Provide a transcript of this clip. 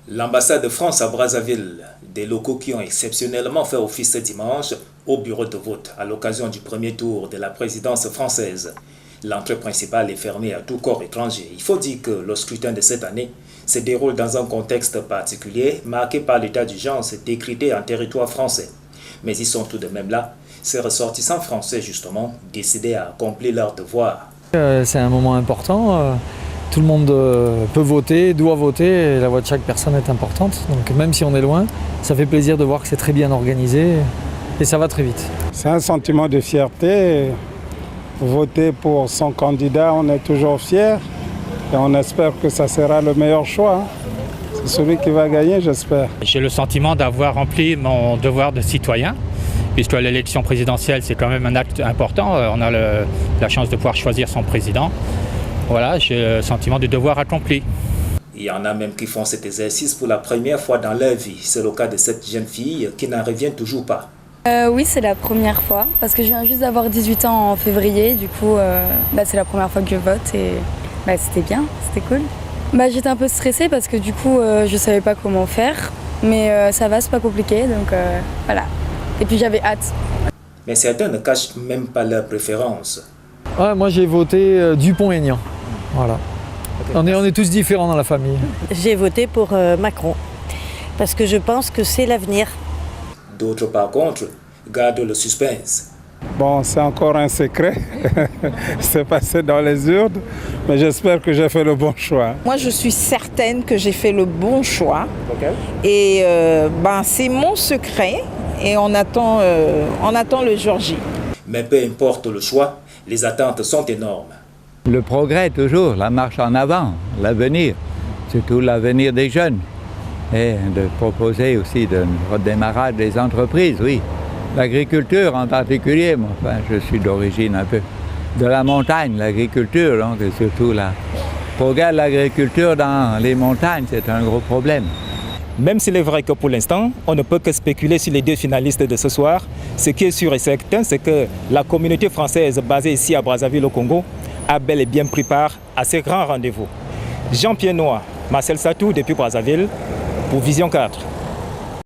L'ambassade de France à Brazzaville, des locaux qui ont exceptionnellement fait office ce dimanche au bureau de vote à l'occasion du premier tour de la présidence française. L'entrée principale est fermée à tout corps étranger. Il faut dire que le scrutin de cette année se déroule dans un contexte particulier marqué par l'état d'urgence décrété en territoire français. Mais ils sont tout de même là, ces ressortissants français justement, décidés à accomplir leur devoir. C'est un moment important. Tout le monde peut voter, doit voter, et la voix de chaque personne est importante. Donc même si on est loin, ça fait plaisir de voir que c'est très bien organisé et ça va très vite. C'est un sentiment de fierté. Voter pour son candidat, on est toujours fier et on espère que ça sera le meilleur choix. C'est celui qui va gagner, j'espère. J'ai le sentiment d'avoir rempli mon devoir de citoyen, puisque l'élection présidentielle, c'est quand même un acte important. On a la chance de pouvoir choisir son président. Voilà, j'ai le sentiment du devoir accompli. Il y en a même qui font cet exercice pour la première fois dans leur vie. C'est le cas de cette jeune fille qui n'en revient toujours pas. Oui, c'est la première fois, parce que je viens juste d'avoir 18 ans en février. Du coup, c'est la première fois que je vote et c'était bien, c'était cool. J'étais un peu stressée parce que du coup, je savais pas comment faire. Mais ça va, c'est pas compliqué, donc voilà. Et puis j'avais hâte. Mais certains ne cachent même pas leur préférence. Ouais, moi j'ai voté Dupont-Aignan. Voilà. On est tous différents dans la famille. J'ai voté pour Macron, parce que je pense que c'est l'avenir. D'autres, par contre, gardent le suspense. Bon, c'est encore un secret. C'est passé dans les urnes, mais j'espère que j'ai fait le bon choix. Moi, je suis certaine que j'ai fait le bon choix. Okay. Et c'est mon secret et on attend le jour J. Mais peu importe le choix, les attentes sont énormes. Le progrès toujours, la marche en avant, l'avenir, surtout l'avenir des jeunes. Et de proposer aussi de redémarrage des entreprises, oui. L'agriculture en particulier, je suis d'origine un peu de la montagne, l'agriculture, donc surtout le progrès de l'agriculture dans les montagnes, c'est un gros problème. Même s'il est vrai que pour l'instant, on ne peut que spéculer sur les deux finalistes de ce soir, ce qui est sûr et certain, c'est que la communauté française basée ici à Brazzaville au Congo a bel et bien pris part à ces grands rendez-vous. Jean-Pierre Noir, Marcel Satou depuis Brazzaville pour Vision 4.